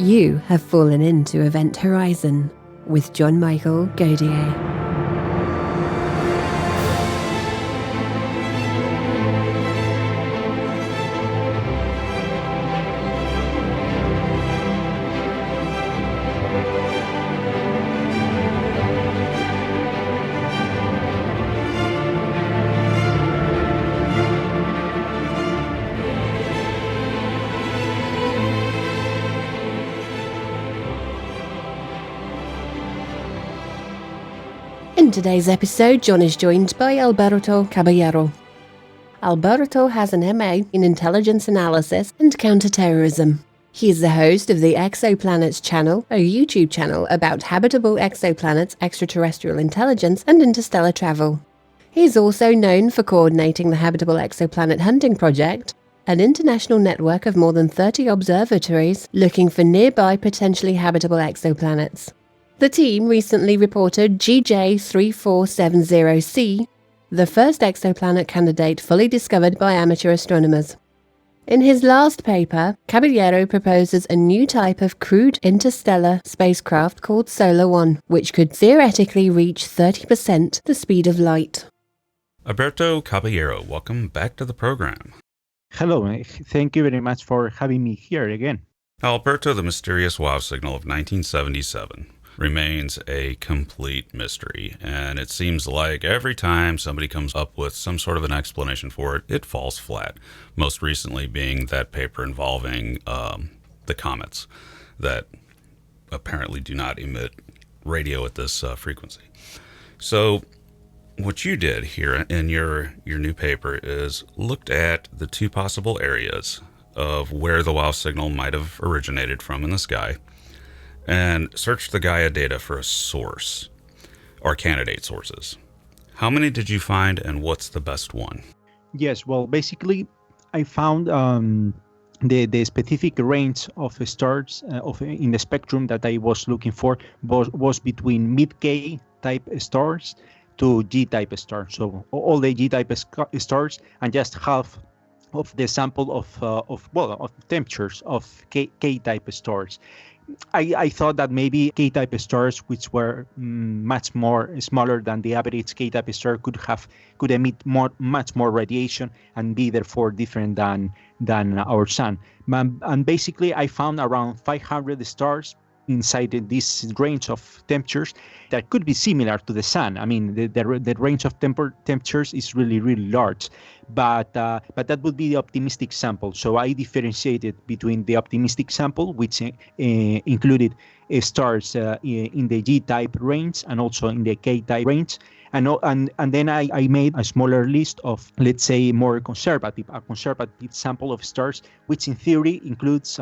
You have fallen into Event Horizon with John Michael Godier. In today's episode, John is joined by Alberto Caballero. Alberto has an MA in Intelligence Analysis and Counterterrorism. He is the host of the Exoplanets Channel, a YouTube channel about habitable exoplanets, extraterrestrial intelligence, and interstellar travel. He is also known for coordinating the Habitable Exoplanet Hunting Project, an international network of more than 30 observatories looking for nearby potentially habitable exoplanets. The team recently reported GJ3470c, the first exoplanet candidate fully discovered by amateur astronomers. In his last paper, Caballero proposes a new type of crewed interstellar spacecraft called Solar One, which could theoretically reach 30% the speed of light. Alberto Caballero, welcome back to the program. Hello, thank you very much for having me here again. Alberto, the mysterious WOW signal of 1977 remains a complete mystery, and it seems like every time somebody comes up with some sort of an explanation for it, it falls flat. Most recently being that paper involving the comets that apparently do not emit radio at this frequency. So what you did here in your new paper is looked at the two possible areas of where the WOW signal might have originated from in the sky, and search the Gaia data for a source or candidate sources. How many did you find, and what's the best one? Yes, well, basically, I found the specific range of stars in the spectrum that I was looking for was between mid-K type stars to G-type stars. So all the G-type stars and just half of the sample of temperatures of K-type stars. I thought that maybe K-type stars, which were much more smaller than the average K-type star, could emit much more radiation and be therefore different than our sun. And basically, I found around 500 stars inside this range of temperatures that could be similar to the sun. I mean, the range of temperatures is really, really large, but that would be the optimistic sample. So I differentiated between the optimistic sample, which included stars in the G-type range and also in the K-type range. And then I made a smaller list of, let's say, a conservative sample of stars, which in theory includes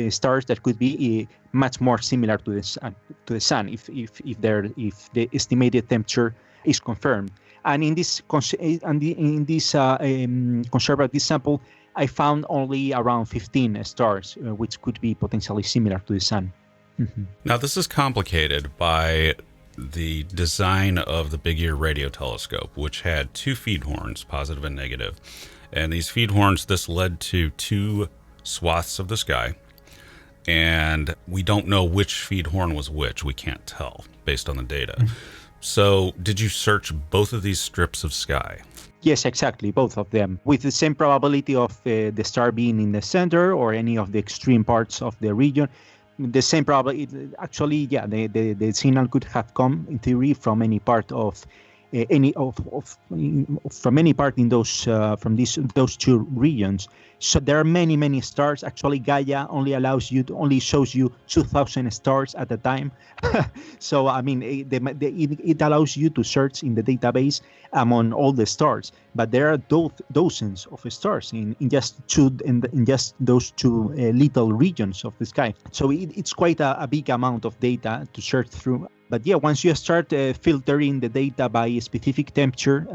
stars that could be much more similar to the sun if the estimated temperature is confirmed. And in this conservative sample, I found only around 15 stars, which could be potentially similar to the sun. Mm-hmm. Now, this is complicated by the design of the Big Ear radio telescope, which had two feed horns, positive and negative. And these feed horns, this led to two swaths of the sky. And we don't know which feed horn was which. We can't tell based on the data. Mm-hmm. So did you search both of these strips of sky? Yes, exactly, both of them, with the same probability of the star being in the center or any of the extreme parts of the region. The same probability. Actually, yeah, the signal could have come in theory from any part of from any part in those those two regions. So there are many stars. Actually, Gaia only shows you 2,000 stars at a time. So I mean, it allows you to search in the database among all the stars, but there are dozens of stars in just those two little regions of the sky. So it's quite a big amount of data to search through. But yeah, once you start filtering the data by specific temperature,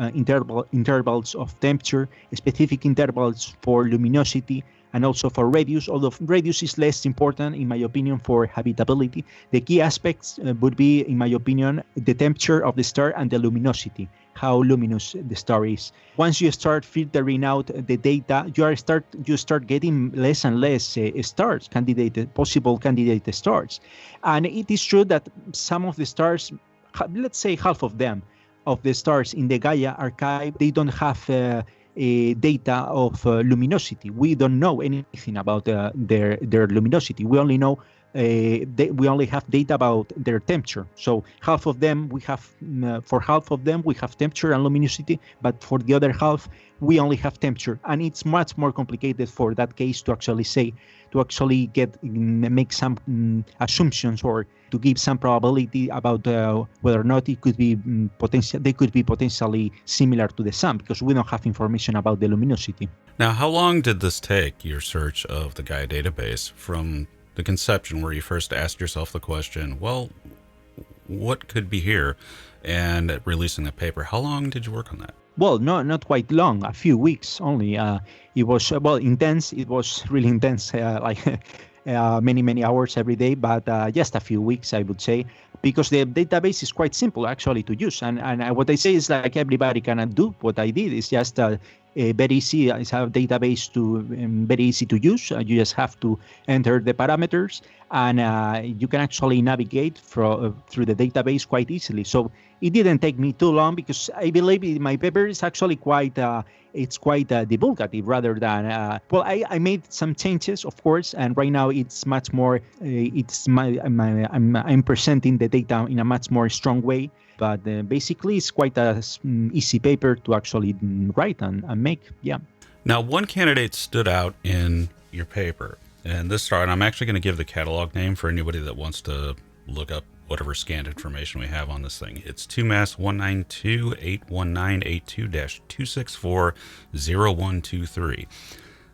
intervals of temperature, specific intervals for luminosity, and also for radius, although radius is less important, in my opinion, for habitability. The key aspects would be, in my opinion, the temperature of the star and the luminosity, how luminous the star is. Once you start filtering out the data, you start getting less and less possible candidate stars. And it is true that some of the stars, let's say half of them, of the stars in the Gaia archive, they don't have data of luminosity. We don't know anything about their luminosity. We only know we only have data about their temperature. So half of them we have, for half of them we have temperature and luminosity, but for the other half we only have temperature, and it's much more complicated for that case to actually make some assumptions or to give some probability about whether or not it could be they could be potentially similar to the sun, because we don't have information about the luminosity. Now, how long did this take, your search of the Gaia database, from the conception where you first asked yourself the question, well, what could be here, and releasing the paper? How long did you work on that? Well, no, not quite long, a few weeks only. It was, intense. It was really intense, many hours every day, but just a few weeks, I would say, because the database is quite simple actually to use. And what I say is like everybody can do what I did. It's just very easy. It's a database very easy to use. You just have to enter the parameters, and you can actually navigate through the database quite easily. So it didn't take me too long, because I believe my paper is actually quite divulgative rather than I made some changes, of course, and right now it's much more I'm presenting the data in a much more strong way. But basically, it's quite a easy paper to actually write and make. Yeah. Now, one candidate stood out in your paper, and this star, and I'm actually going to give the catalog name for anybody that wants to look up whatever scanned information we have on this thing. It's 2MASS 192-81982-264-0123.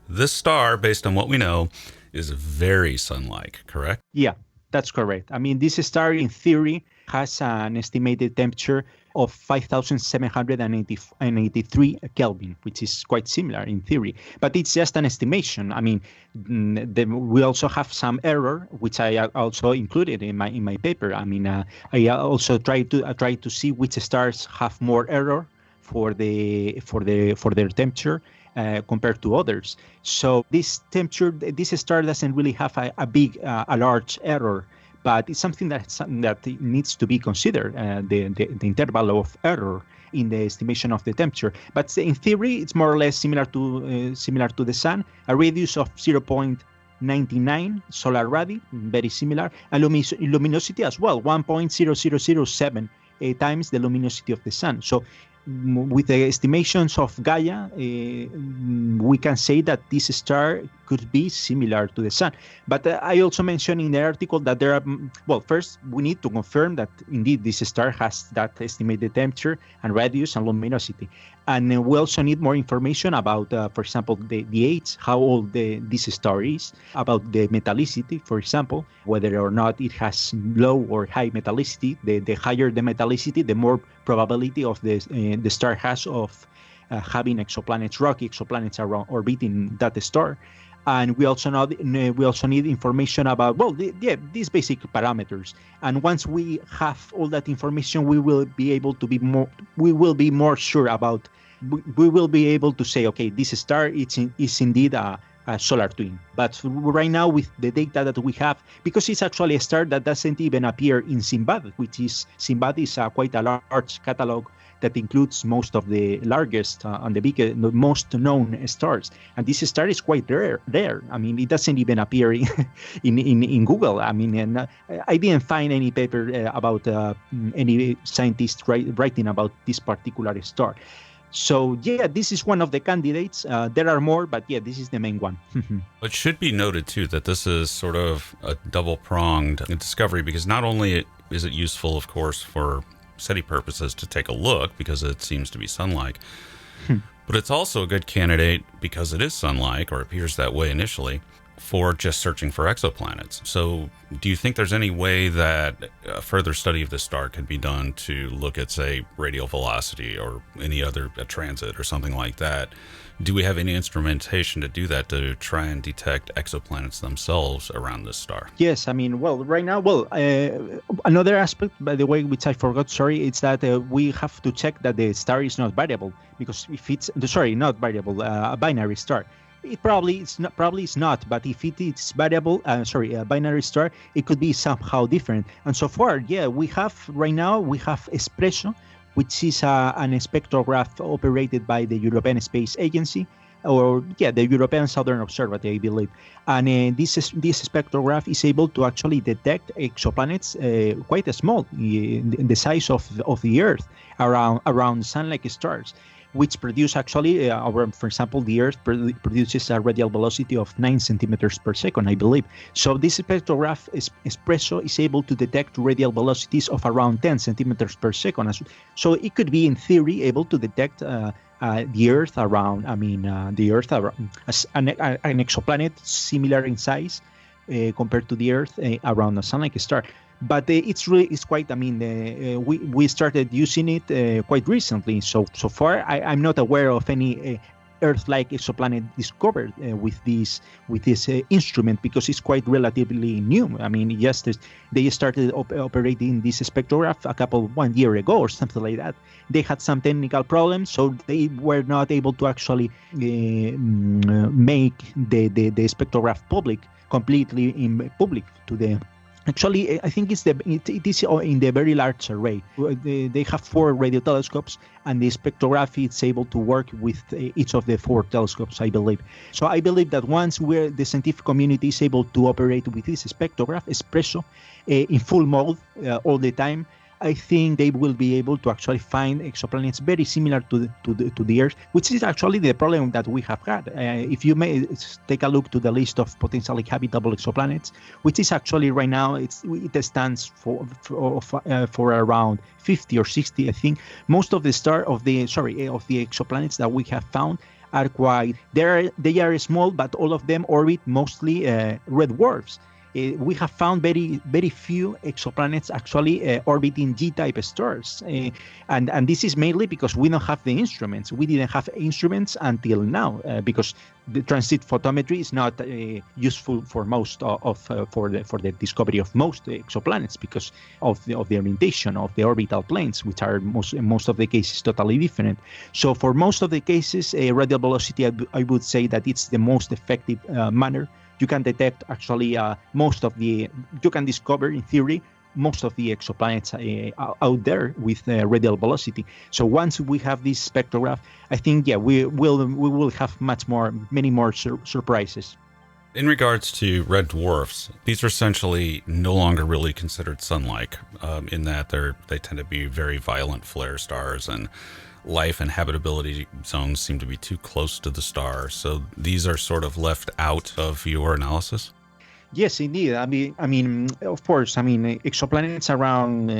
This star, based on what we know, is very sun-like, correct? Yeah, that's correct. I mean, this star, in theory, has an estimated temperature of 5,783 Kelvin, which is quite similar in theory, but it's just an estimation. I mean, we also have some error, which I also included in my paper. I mean, I also tried to see which stars have more error for their temperature compared to others. So this star doesn't really have a large error, but it's something that needs to be considered, the interval of error in the estimation of the temperature. But in theory, it's more or less similar to the sun, a radius of 0.99 solar radii, very similar, and luminosity as well, 1.0007 times the luminosity of the sun. So with the estimations of Gaia, we can say that this star could be similar to the sun. But I also mentioned in the article that there are, first we need to confirm that indeed this star has that estimated temperature and radius and luminosity. And we also need more information about, for example, the age, how old this star is, about the metallicity, for example, whether or not it has low or high metallicity. The higher the metallicity, the more probability of the star has of having rocky exoplanets around orbiting that star. And we also need information about these basic parameters. And once we have all that information, we will be more sure about. We will be able to say, okay, this star is indeed a solar twin. But right now, with the data that we have, because it's actually a star that doesn't even appear in Simbad, Simbad is quite a large catalog that includes most of the largest and the most known stars. And this star is quite rare. I mean, it doesn't even appear in Google. I mean, and I didn't find any paper about any scientist writing about this particular star. So, yeah, this is one of the candidates. There are more, but yeah, this is the main one. It should be noted, too, that this is sort of a double-pronged discovery, because not only is it useful, of course, for SETI purposes to take a look, because it seems to be sun-like, but it's also a good candidate, because it is sun-like, or appears that way initially, for just searching for exoplanets. So do you think there's any way that a further study of this star can be done to look at, say, radial velocity or any other transit or something like that? Do we have any instrumentation to do that, to try and detect exoplanets themselves around this star? Yes, I mean, well, right now, another aspect, by the way, which I forgot, sorry, it's that we have to check that the star is not variable, because if it's, not variable, a binary star. It probably is not, but if it is variable, a binary star, it could be somehow different. And so far, we have Espresso, which is an spectrograph operated by the European Space Agency, the European Southern Observatory, I believe. And this spectrograph is able to actually detect exoplanets quite small, in the size of the Earth, around sun-like stars, which produce actually, for example, the Earth produces a radial velocity of 9 centimeters per second, I believe. So this spectrograph, Espresso, is able to detect radial velocities of around 10 centimeters per second. So it could be, in theory, able to detect the Earth around, as an exoplanet similar in size compared to the Earth around a sun-like star. But it's quite, we started using it quite recently. So far, I'm not aware of any Earth-like exoplanet discovered with this instrument, because it's quite relatively new. I mean, they started operating this spectrograph 1 year ago or something like that. They had some technical problems, so they were not able to actually make the spectrograph completely public to the. Actually, I think it is in the Very Large Array. They have 4 radio telescopes, and the spectrography is able to work with each of the 4 telescopes, I believe. So I believe that once the scientific community is able to operate with this spectrograph, Espresso, in full mode all the time, I think they will be able to actually find exoplanets very similar to the Earth, which is actually the problem that we have had. If you may take a look to the list of potentially habitable exoplanets, which is actually right now it stands for around 50 or 60, I think. Most of the exoplanets that we have found are they are small, but all of them orbit mostly red dwarfs. We have found very, very few exoplanets actually orbiting G-type stars. And this is mainly because we don't have the instruments. We didn't have instruments until now, because the transit photometry is not useful for most for the discovery of most exoplanets, because of the orientation of the orbital planes, which are in most of the cases totally different. So for most of the cases, radial velocity, I would say that it's the most effective manner. You can detect actually you can discover, in theory, most of the exoplanets out there with radial velocity. So once we have this spectrograph, I think we will have many more surprises. In regards to red dwarfs, these are essentially no longer really considered sunlike, in that they tend to be very violent flare stars, and life and habitability zones seem to be too close to the star. So these are sort of left out of your analysis? Yes, indeed. I mean, of course, exoplanets around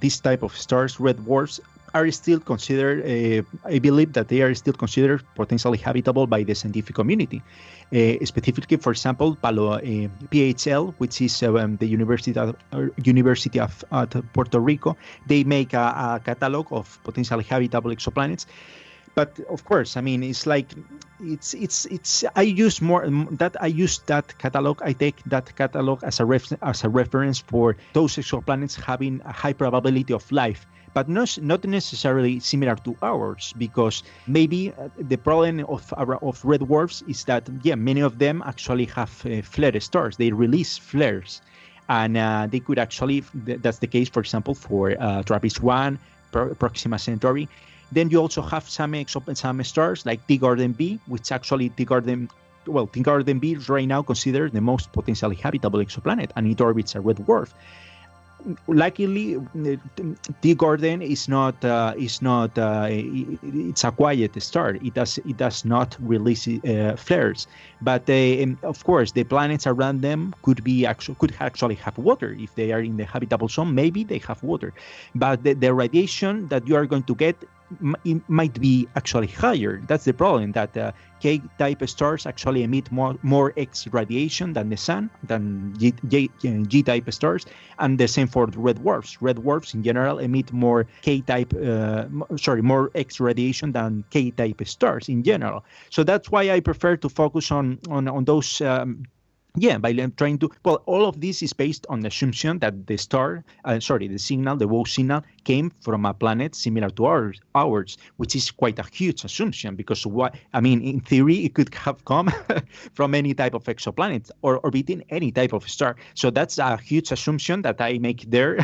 this type of stars, red dwarfs, are still considered, I believe that they are still considered potentially habitable by the scientific community. Specifically, for example, PHL, which is the University of Puerto Rico, they make a catalog of potentially habitable exoplanets. But of course, it's like I use that catalog. I take that catalog as a reference for those exoplanets having a high probability of life, but not necessarily similar to ours, because maybe the problem of red dwarfs is that many of them actually have flare stars. They release flares, and they could actually. That's the case, for example, for TRAPPIST-1, Proxima Centauri. Then you also have some stars like T-Garden B, which actually T-Garden B is right now considered the most potentially habitable exoplanet, and it orbits a red dwarf. Luckily, T-Garden is not. It's a quiet star. It does not release flares. But of course, the planets around them could actually have water. If they are in the habitable zone, maybe they have water. But the radiation that you are going to get it might be actually higher. That's the problem, that K-type stars actually emit more X radiation than the sun, than G-type stars, and the same for the red dwarfs. Red dwarfs in general emit more more X radiation than K-type stars in general. So that's why I prefer to focus on those. By trying to, all of this is based on the assumption that the signal, the WOW signal, came from a planet similar to ours, which is quite a huge assumption, because in theory, it could have come from any type of exoplanet or orbiting any type of star. So that's a huge assumption that I make there,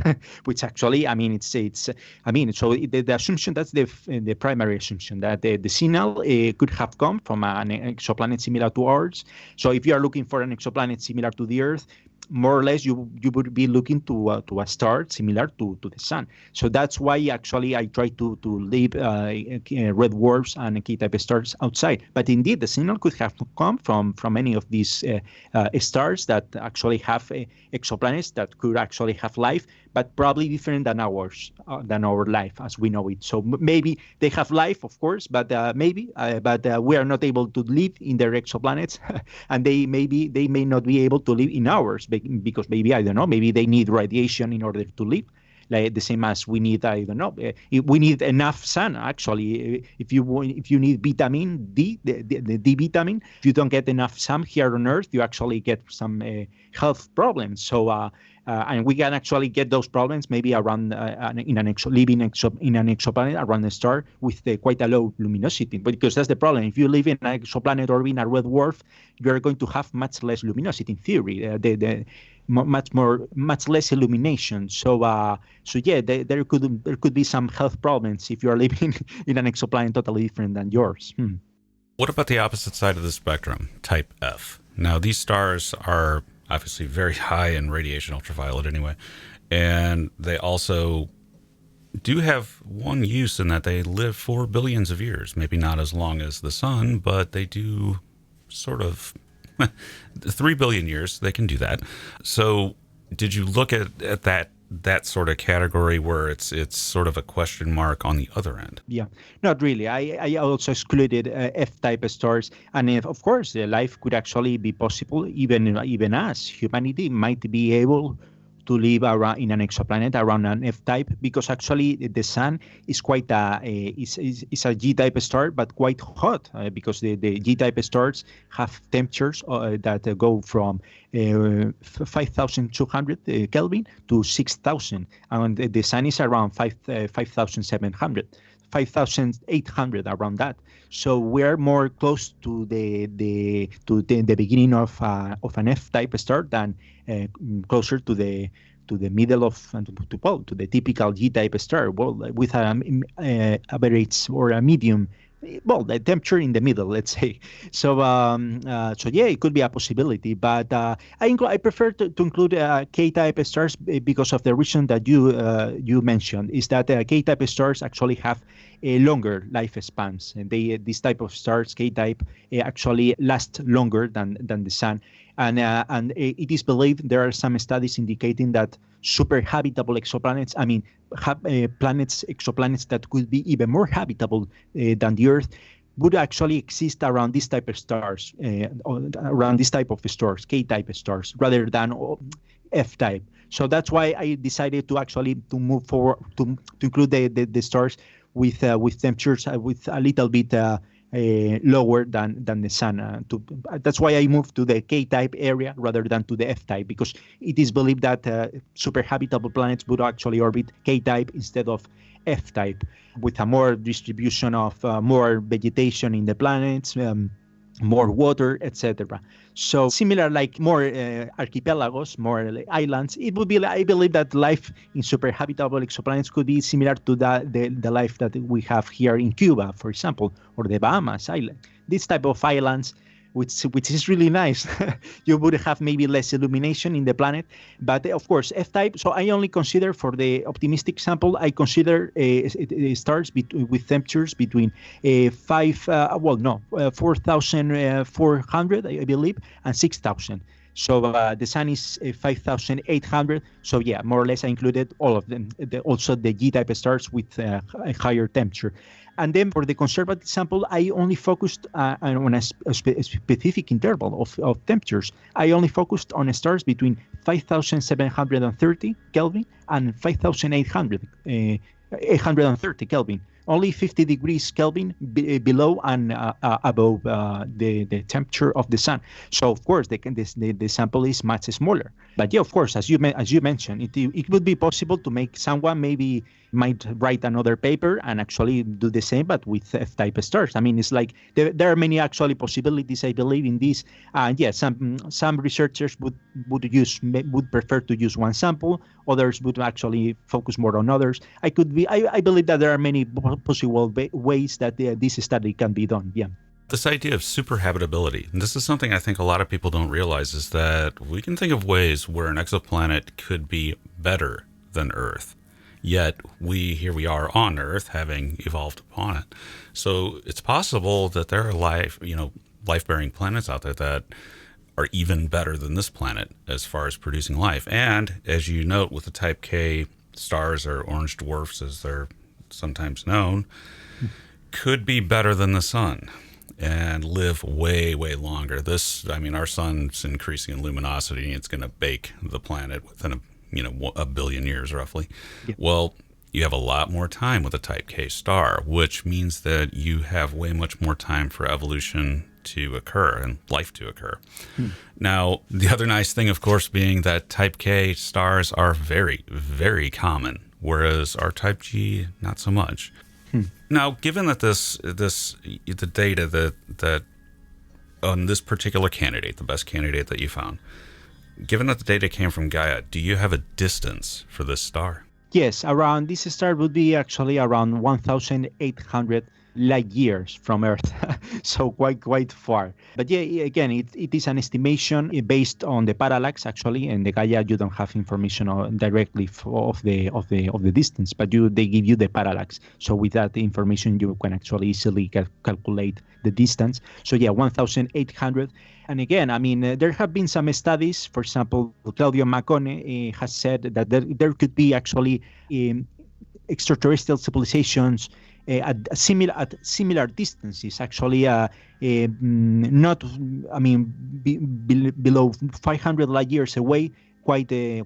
which actually, the assumption, that's the primary assumption, that the signal could have come from an exoplanet similar to ours. So if you are looking for an exoplanet similar to the Earth, more or less you would be looking to a star similar to the sun. So that's why actually I try to leave red dwarfs and K-type stars outside. But indeed, the signal could have come from any of these stars that actually have exoplanets that could actually have life, but probably different than ours, than our life as we know it. So maybe they have life, of course, but we are not able to live in their exoplanets, and they may not be able to live in ours, because maybe, I don't know, maybe they need radiation in order to live, like the same as we need, I don't know, we need enough sun. Actually, if you need vitamin D, the D vitamin, if you don't get enough sun here on Earth, you actually get some health problems. So and we can actually get those problems maybe around in an exoplanet around a star with quite a low luminosity. But because that's the problem, if you live in an exoplanet or in a red dwarf, you are going to have much less luminosity in theory. Much less illumination. So there could be some health problems if you are living in an exoplanet totally different than yours. What about the opposite side of the spectrum, type F? Now, these stars are obviously very high in radiation, ultraviolet anyway, and they also do have one use in that they live for billions of years. Maybe not as long as the sun, but they do sort of 3 billion years, they can do that. So did you look at that sort of category where it's sort of a question mark on the other end? Yeah, not really. I also excluded F-type stars, and of course, life could actually be possible. Even us, humanity, might be able to live around in an exoplanet around an F-type, because actually the sun is quite is a G-type star, but quite hot, because the G-type stars have temperatures that go from 5,200 Kelvin to 6,000, and the sun is around 5,700. 5,800, around that. So we're more close to the beginning of an F-type star than closer to the middle of to the typical G-type star. Well, with an average or a medium. Well, the temperature in the middle, let's say. So, it could be a possibility, but I prefer to include K-type stars because of the reason that you mentioned, is that K-type stars actually have longer lifespans, and this type of stars, K-type, actually last longer than the sun. And it is believed, there are some studies indicating that super habitable exoplanets, exoplanets that could be even more habitable than the Earth, would actually exist around this type of stars, around this type of stars, K-type stars, rather than F-type. So that's why I decided to move forward to include the stars with temperatures with a little bit lower than the sun. That's why I moved to the K-type area rather than to the F-type, because it is believed that super habitable planets would actually orbit K-type instead of F-type, with a more distribution of more vegetation in the planets, more water, etc. So similar, like more archipelagos, more islands. It would be, I believe, that life in super habitable exoplanets could be similar to the life that we have here in Cuba, for example, or the Bahamas Island. This type of islands, which is really nice. You would have maybe less illumination in the planet, but of course F-type. So I only consider, for the optimistic sample, I consider stars with temperatures between 4,400, I believe, and 6,000. So the sun is 5,800. So yeah, more or less I included all of them. Also the G-type stars with a higher temperature. And then for the conservative sample, I only focused on a specific interval of temperatures. I only focused on stars between 5,730 Kelvin and 5,830 Kelvin. Only 50 degrees Kelvin below and above the temperature of the sun. So of course the sample is much smaller. But yeah, of course, as you mentioned, it would be possible to make someone maybe might write another paper and actually do the same, but with F-type stars. I mean, it's like there are many actually possibilities, I believe, in this. And yeah, some researchers would prefer to use one sample. Others would actually focus more on others. I believe that there are many possible ways that this study can be done. Yeah. This idea of super habitability, and this is something I think a lot of people don't realize, is that we can think of ways where an exoplanet could be better than Earth. Yet here we are on Earth, having evolved upon it. So it's possible that there are life-bearing planets out there that are even better than this planet as far as producing life. And as you note, with the Type K stars, or orange dwarfs as they're sometimes known, could be better than the sun and live way, way longer. Our sun's increasing in luminosity, and it's going to bake the planet within a billion years roughly. Yeah. Well, you have a lot more time with a Type K star, which means that you have way much more time for evolution to occur and life to occur. Now, the other nice thing, of course, being that Type K stars are very, very common, whereas our Type G, not so much. Now, given that the data that on this particular candidate, the best candidate that you found, given that the data came from Gaia, do you have a distance for this star? Yes, around this star would be actually around 1,800 light years from Earth, so quite far. But yeah, again, it is an estimation based on the parallax actually, and the Gaia you don't have information directly of the distance, but they give you the parallax. So with that information, you can actually easily calculate the distance. So yeah, 1,800. And again, I mean, there have been some studies. For example, Claudio Maccone has said that there could be actually extraterrestrial civilizations at similar distances, actually not, I mean, below 500 light years away, quite a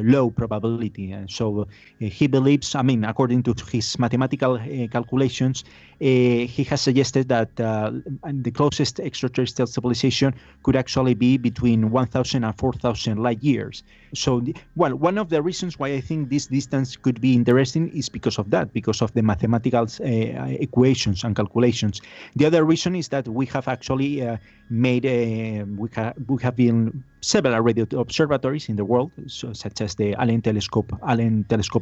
low probability. And so he believes, I mean, according to his mathematical calculations, he has suggested that the closest extraterrestrial civilization could actually be between 1,000 and 4,000 light years. So, one of the reasons why I think this distance could be interesting is because of that, because of the mathematical equations and calculations. The other reason is that we have actually we have been several radio observatories in the world, such as the Allen Telescope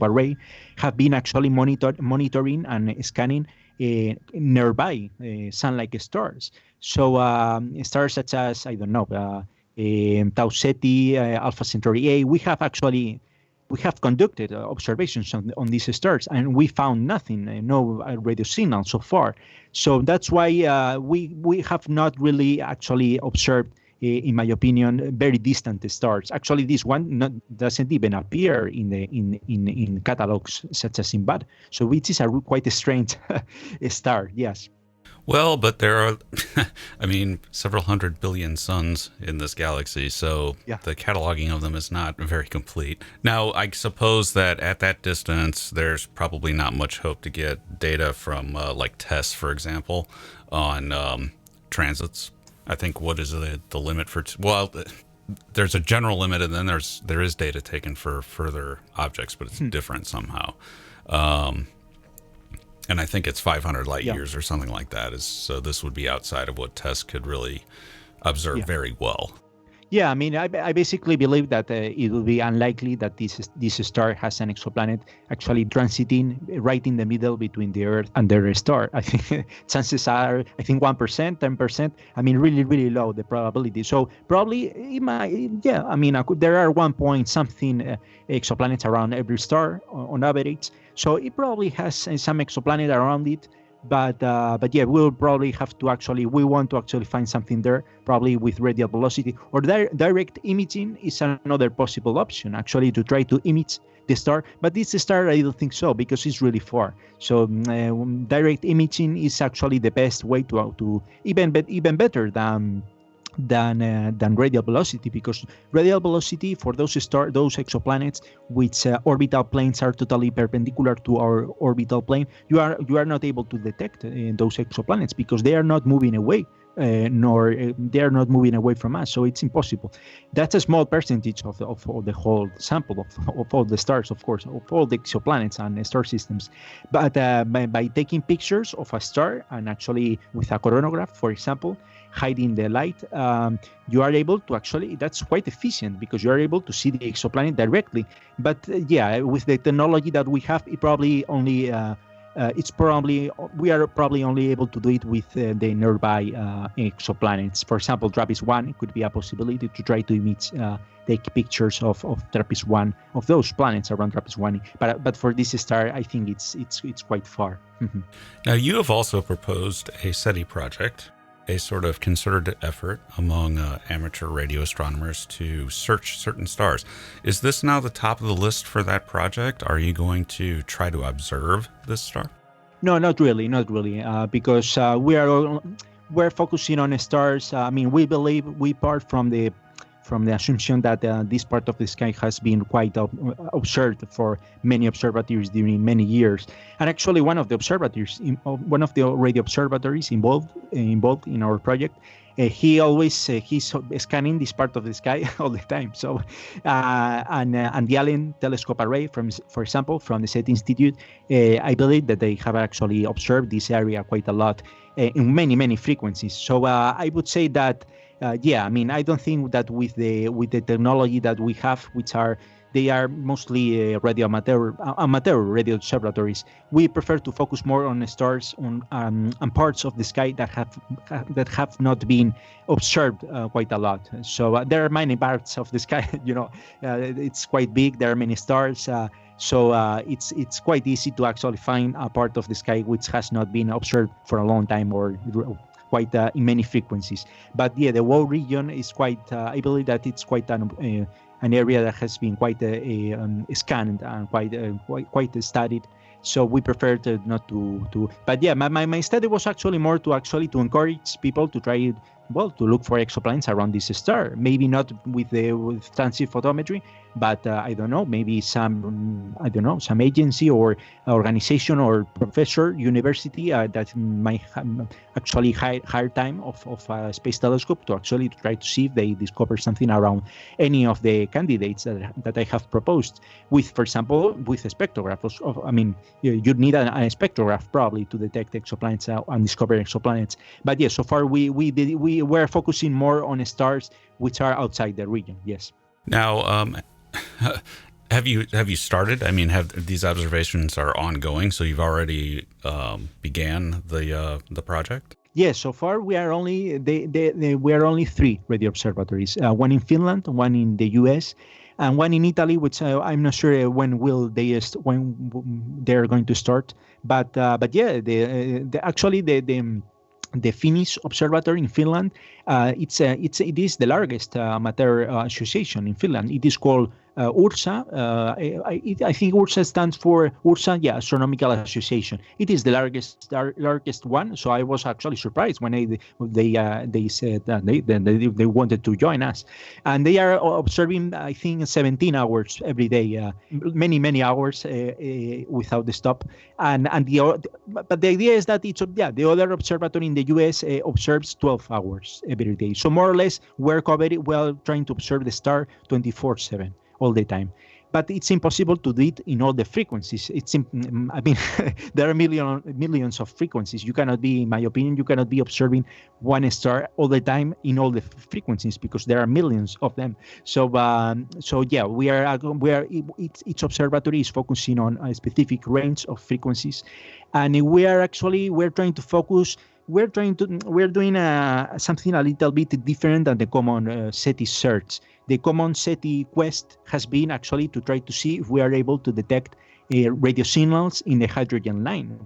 Array, have been actually monitoring and scanning nearby sunlike stars. So stars such as, I don't know, Tau Ceti, Alpha Centauri A, we have conducted observations on these stars, and we found nothing, no radio signal so far. So that's why we have not really actually observed, in my opinion, very distant stars. Actually, this one doesn't even appear in catalogs such as SIMBAD. So it is quite a strange star. Yes. Well, but there are, I mean, several hundred billion suns in this galaxy, so yeah, the cataloging of them is not very complete. Now, I suppose that at that distance, there's probably not much hope to get data from, like TESS, for example, on transits. I think what is the limit for? Well, there's a general limit, and then there is data taken for further objects, but it's different somehow. And I think it's 500 light years or something like that. So this would be outside of what TESS could really observe very well. Yeah, I mean, I basically believe that it will be unlikely that this star has an exoplanet actually transiting right in the middle between the Earth and the star. I think chances are, 1%, 10%. I mean, really, really low, the probability. So probably, there are 1 point something exoplanets around every star on average. So it probably has some exoplanet around it. But yeah, we'll probably have to we want to actually find something there, probably with radial velocity, or direct imaging is another possible option, actually, to try to image the star. But this star, I don't think so, because it's really far. So direct imaging is actually the best way to even better than radial velocity, because radial velocity for those exoplanets which orbital planes are totally perpendicular to our orbital plane, you are not able to detect those exoplanets because they are not moving away, nor they are not moving away from us, so it's impossible. That's a small percentage of the whole sample of all the stars, of course, of all the exoplanets and star systems. But by taking pictures of a star, and actually with a coronagraph, for example, hiding the light, you are able to actually, that's quite efficient because you are able to see the exoplanet directly. But yeah, with the technology that we have, it probably only we are probably only able to do it with the nearby exoplanets. For example, TRAPPIST-1 could be a possibility to try to image, take pictures of TRAPPIST-1, of those planets around TRAPPIST-1. But for this star, I think it's quite far. Now, you have also proposed a SETI project, a sort of concerted effort among amateur radio astronomers to search certain stars. Is this now the top of the list for that project? Are you going to try to observe this star? No, not really, because we're focusing on stars. I mean, we believe we part from the assumption that this part of the sky has been quite observed for many observatories during many years. And actually, one of the radio observatories involved in our project, he's scanning this part of the sky all the time. So, and the Allen telescope array, for example, from the SETI Institute, I believe that they have actually observed this area quite a lot in many frequencies. So I would say that. Yeah, I mean, I don't think that with the technology that we have, they are mostly amateur radio observatories. We prefer to focus more on stars on parts of the sky that have not been observed quite a lot. So there are many parts of the sky. It's quite big. There are many stars. So it's quite easy to actually find a part of the sky which has not been observed for a long time or quite in many frequencies. But yeah, the whole region is quite, I believe that it's quite an area that has been quite scanned and quite studied. So we prefer not to. But yeah, my study was actually more to encourage people to try to look for exoplanets around this star. Maybe not with transient photometry, but I don't know, maybe some agency or organization or professor, university that might actually hire time of a space telescope to try to see if they discover something around any of the candidates that I have proposed. For example, with a spectrograph. I mean, you'd need a spectrograph probably to detect exoplanets and discover exoplanets. But yes, so far we were focusing more on stars which are outside the region. Yes. Now, have you started? I mean, have these observations are ongoing? So you've already began the project? Yes. So far, we are only three radio observatories. One in Finland, one in the U.S., and one in Italy, which I'm not sure when they're going to start. But yeah, the Finnish observatory in Finland, it is the largest amateur association in Finland. It is called URSA. I think URSA stands for Astronomical Association. It is the largest one. So I was actually surprised when they said that they wanted to join us, and they are observing, I think, 17 hours every day, many hours without the stop. But the idea is that the other observatory in the US observes 12 hours every day. So more or less we're trying to observe the star 24/7 all the time. But it's impossible to do it in all the frequencies. There are millions of frequencies. In my opinion, you cannot be observing one star all the time in all the frequencies because there are millions of them. So each observatory is focusing on a specific range of frequencies, and we're trying to focus. We're doing something a little bit different than the common SETI search. The common SETI quest has been actually to try to see if we are able to detect radio signals in the hydrogen line.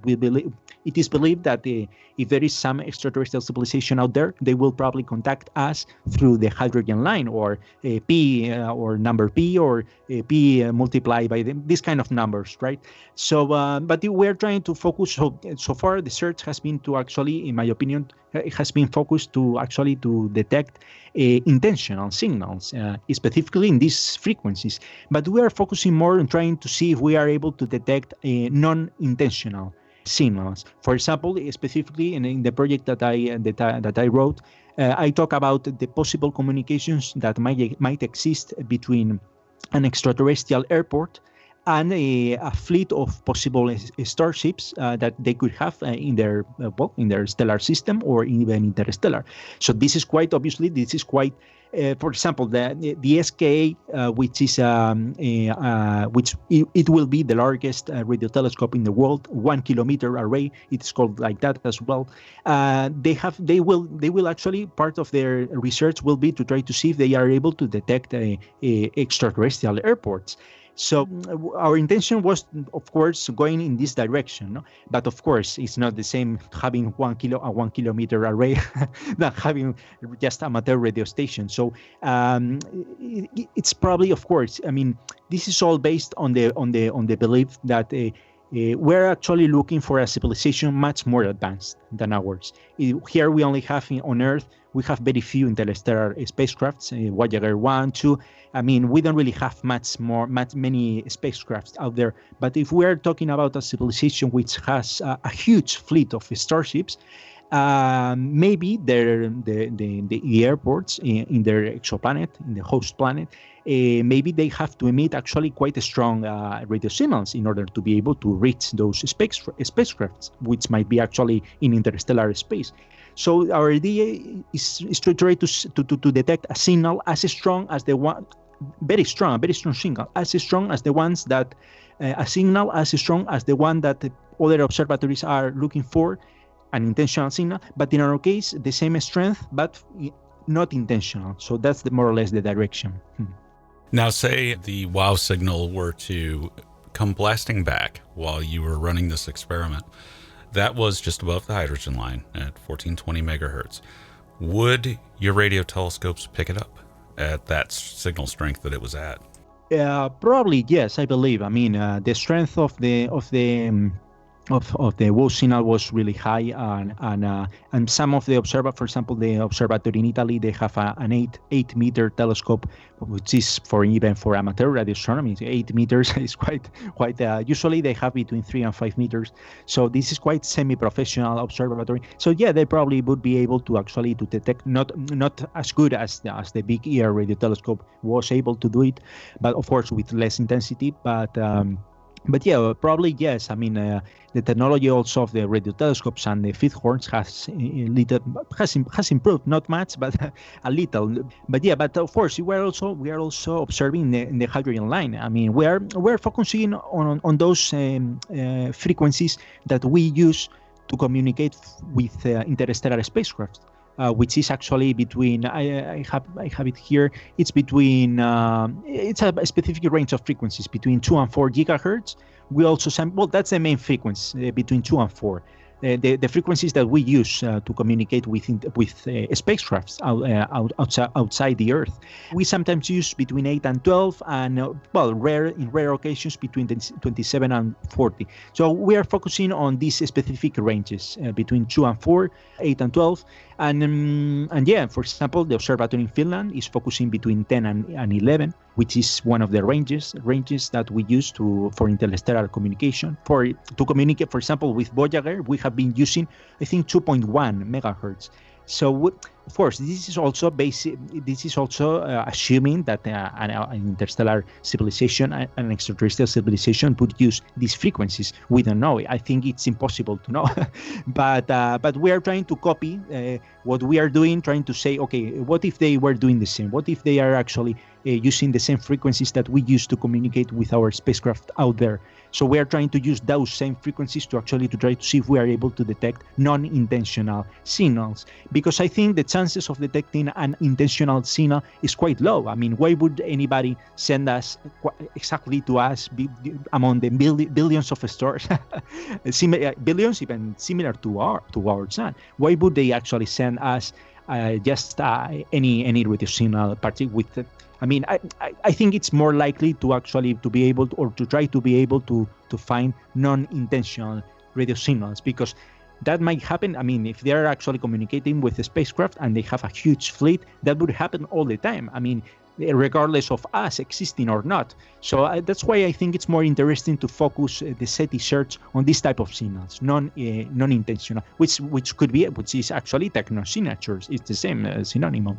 It is believed that if there is some extraterrestrial civilization out there, they will probably contact us through the hydrogen line, or P or number P, or P multiplied by these kind of numbers, right? So, but we are trying to focus. So far, the search has been to actually, in my opinion, it has been focused to actually to detect intentional signals, specifically in these frequencies. But we are focusing more on trying to see if we are able to detect non-intentional signals. For example, specifically in the project that I wrote, I talk about the possible communications that might exist between an extraterrestrial airport and a fleet of possible starships that they could have in their stellar system, or even interstellar. So this is quite obviously, for example, the SKA, which is which it will be the largest radio telescope in the world, 1 kilometer array. It's called like that as well. They will actually, part of their research will be to try to see if they are able to detect extraterrestrial airports. So our intention was, of course, going in this direction, no? But of course, it's not the same having a 1 kilometer array than having just amateur radio station. So it's probably, of course, I mean, this is all based on the belief that we're actually looking for a civilization much more advanced than ours. Here we only have on Earth, we have very few interstellar spacecrafts, Voyager 1, 2. I mean, we don't really have many spacecrafts out there. But if we are talking about a civilization which has a huge fleet of starships, maybe the airports in their exoplanet, in the host planet, maybe they have to emit actually quite a strong radio signals in order to be able to reach those spacecrafts, which might be actually in interstellar space. So our idea is to try to detect a signal as strong as the one, very strong signal, as strong as the ones that a signal as strong as the one that the other observatories are looking for, an intentional signal, but in our case, the same strength, but not intentional. So that's more or less the direction. Now, say the WOW signal were to come blasting back while you were running this experiment. That was just above the hydrogen line at 1420 megahertz. Would your radio telescopes pick it up at that signal strength that it was at? Probably yes, I believe. I mean, the strength of the WOW signal was really high, and some of the for example, the observatory in Italy, they have an 8 meter telescope, which is even for amateur radio astronomy, 8 meters is quite. Usually they have between 3 and 5 meters, so this is quite semi-professional observatory. So yeah, they probably would be able to actually to detect, not as good as the big ear radio telescope was able to do it, but of course with less intensity, But yeah, probably yes. I mean, the technology also of the radio telescopes and the feed horns has improved, not much, but a little. But yeah, but of course, we are also observing in the hydrogen line. I mean, we're focusing on those frequencies that we use to communicate with interstellar spacecraft. Which is actually between, I have it here, it's between, it's a specific range of frequencies between 2 and 4 gigahertz. We also, that's the main frequency, between 2 and 4. The frequencies that we use to communicate with spacecrafts outside the Earth. We sometimes use between 8 and 12, and in rare occasions between 27 and 40. So we are focusing on these specific ranges between 2 and 4, 8 and 12, and yeah, for example, the observatory in Finland is focusing between 10 and 11, which is one of the ranges that we use for interstellar communication. To communicate, for example, with Voyager, we have been using, I think, 2.1 megahertz. So, of course, this is also assuming that an interstellar civilization, an extraterrestrial civilization, would use these frequencies. We don't know. I think it's impossible to know. But we are trying to copy what we are doing, trying to say, okay, what if they were doing the same? What if they are actually using the same frequencies that we use to communicate with our spacecraft out there? So we are trying to use those same frequencies to try to see if we are able to detect non-intentional signals. Because I think the chances of detecting an intentional signal is quite low. I mean, why would anybody send us exactly to us among the billions of stars, billions even similar to our sun? Why would they actually send us just any radio signal with? I mean, I think it's more likely to be able to, or to try to be able to find non-intentional radio signals, because that might happen. I mean, if they are actually communicating with the spacecraft and they have a huge fleet, that would happen all the time. I mean, regardless of us existing or not. So that's why I think it's more interesting to focus the SETI search on this type of signals, non-intentional, which is actually technosignatures. It's the same synonym.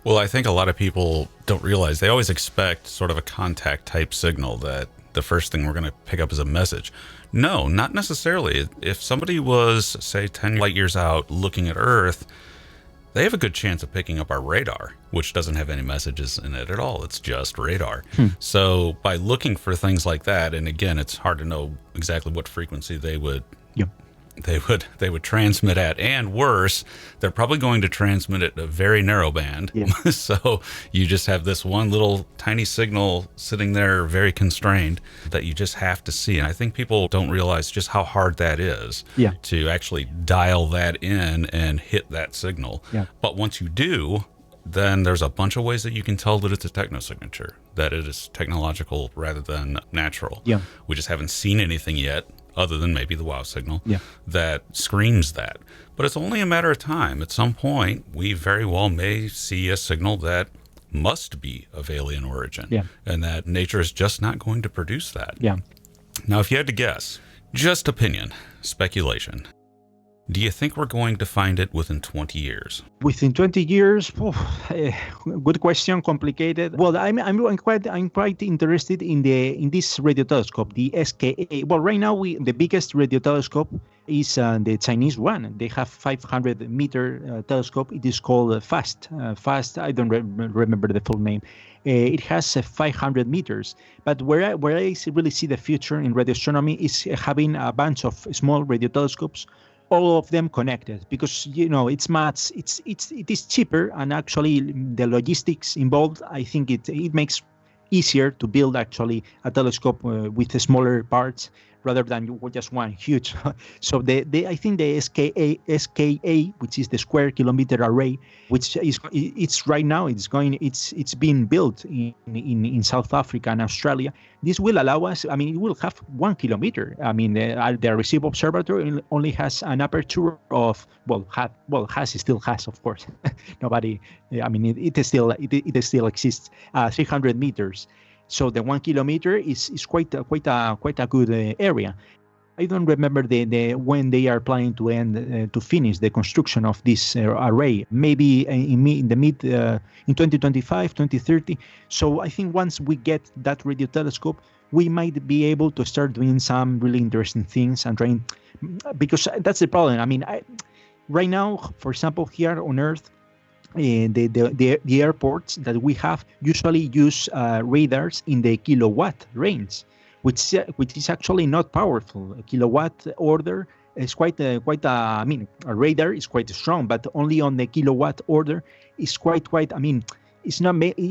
Well, I think a lot of people don't realize, they always expect sort of a contact type signal that the first thing we're going to pick up is a message. No, not necessarily. If somebody was, say, 10 light years out looking at Earth, they have a good chance of picking up our radar, which doesn't have any messages in it at all. It's just radar. So by looking for things like that, and again, it's hard to know exactly what frequency they would transmit at, and worse, they're probably going to transmit at a very narrow band. So you just have this one little tiny signal sitting there, very constrained, that you just have to see. And I think people don't realize just how hard that is to actually dial that in and hit that signal. But once you do, then there's a bunch of ways that you can tell that it's a technosignature, that it is technological rather than natural. We just haven't seen anything yet, other than maybe the WOW signal, that screams that. But it's only a matter of time. At some point, we very well may see a signal that must be of alien origin, and that nature is just not going to produce that. Now, if you had to guess, just opinion, speculation, do you think we're going to find it within 20 years? Within 20 years? Good question, complicated. Well, I'm quite interested in this radio telescope, the SKA. Well, right now the biggest radio telescope is the Chinese one. They have 500-meter telescope. It is called FAST. FAST. I don't remember the full name. It has 500 meters. But where I really see the future in radio astronomy is having a bunch of small radio telescopes, all of them connected, because it is cheaper, and actually the logistics involved, I think it makes easier to build actually a telescope with the smaller parts rather than just one huge. So I think the SKA, which is the square kilometer array, which is right now it's being built in South Africa and Australia. This will allow us. I mean, it will have 1 kilometer. I mean, the Arecibo Observatory only has an aperture of still has, of course. Nobody. I mean, it still exists. 300 meters. So the 1 kilometer is quite a good area. I don't remember when they are planning to finish the construction of this array. Maybe in 2025, 2030. So I think once we get that radio telescope, we might be able to start doing some really interesting things and trying, because that's the problem. I mean, right now, for example, here on Earth, the airports that we have usually use radars in the kilowatt range, which is actually not powerful. A kilowatt order is I mean, a radar is quite strong, but only on the kilowatt order is quite. I mean, it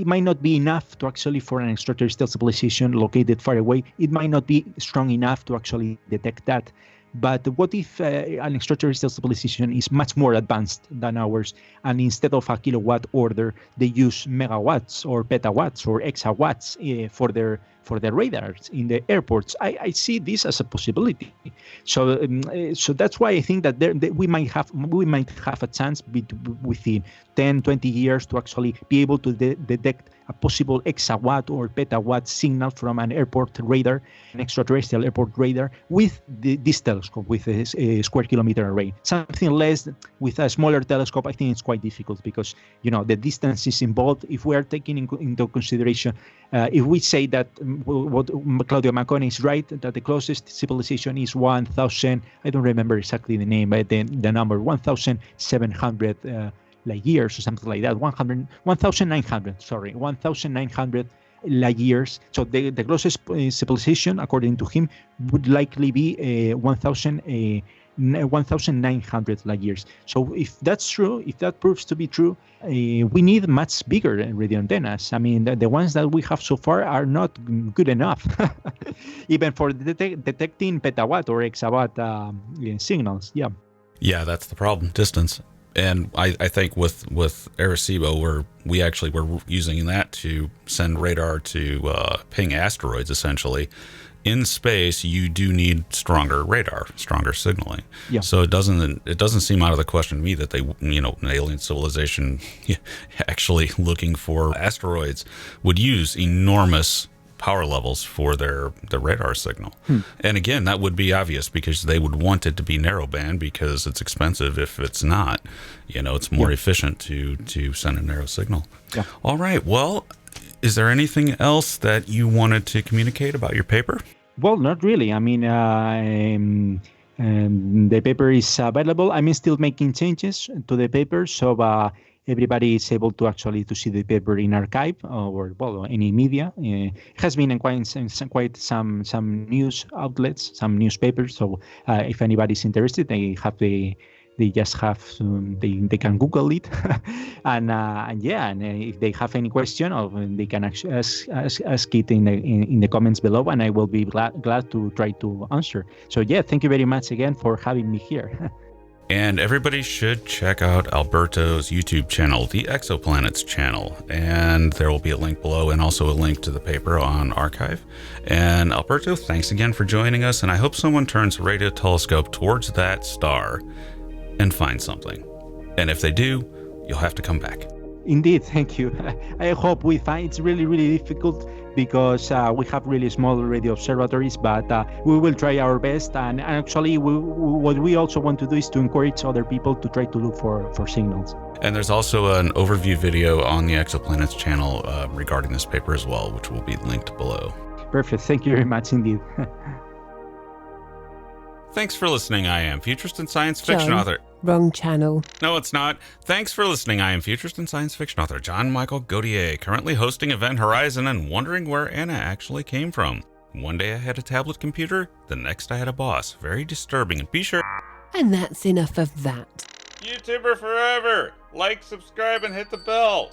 might not be enough to actually, for an extraterrestrial civilization located far away, it might not be strong enough to actually detect that. But what if an extraterrestrial civilization is much more advanced than ours, and instead of a kilowatt order, they use megawatts or petawatts or exawatts for their radars in the airports? I see this as a possibility. So that's why I think that we might have a chance within 10, 20 years to actually be able to detect a possible exawatt or petawatt signal from an airport radar, an extraterrestrial airport radar, with this telescope, with a square kilometer array. Something less with a smaller telescope, I think it's quite difficult, because the distances involved. If we are taking into consideration, if we say that what Claudio Manconi is right, that the closest civilization is 1,000, I don't remember exactly the name, but the number 1,700 light years or something like that, 1,900 light years. So the closest civilization, according to him, would likely be 1,000 1,900 light years. So if that's true, if that proves to be true, we need much bigger radio antennas. I mean, the ones that we have so far are not good enough, even for detecting petawatt or exawatt signals. Yeah. Yeah, that's the problem, distance. And I think with Arecibo, we actually were using that to send radar to ping asteroids, essentially. In space, you do need stronger radar, stronger signaling. Yeah. So it doesn't seem out of the question to me that they, an alien civilization actually looking for asteroids would use enormous power levels for the radar signal. And again, that would be obvious because they would want it to be narrowband because it's expensive if it's not. It's more efficient to send a narrow signal. Yeah. All right. Well, is there anything else that you wanted to communicate about your paper? Well, not really. I mean, the paper is available. I'm still making changes to the paper, so everybody is able to actually to see the paper in archive or any media. It has been in quite some news outlets, some newspapers. So if anybody's interested, they can Google it, and if they have any question, they can actually ask it in the comments below, and I will be glad to try to answer. So yeah, thank you very much again for having me here. And everybody should check out Alberto's YouTube channel, the Exoplanets Channel. And there will be a link below and also a link to the paper on archive. And Alberto, thanks again for joining us. And I hope someone turns a radio telescope towards that star and finds something. And if they do, you'll have to come back. Indeed, thank you. I hope we find it's really, really difficult because we have really small radio observatories, but we will try our best. And actually, what we also want to do is to encourage other people to try to look for signals. And there's also an overview video on the Exoplanets channel regarding this paper as well, which will be linked below. Perfect. Thank you very much indeed. Thanks for listening. I am futurist and science fiction author. Wrong channel. No, it's not. Thanks for listening. I am futurist and science fiction author John Michael Gauthier, currently hosting Event Horizon and wondering where Anna actually came from. One day I had a tablet computer, the next I had a boss. Very disturbing. And be sure. And that's enough of that. YouTuber forever. Like, subscribe, and hit the bell.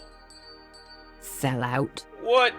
Sell out. What?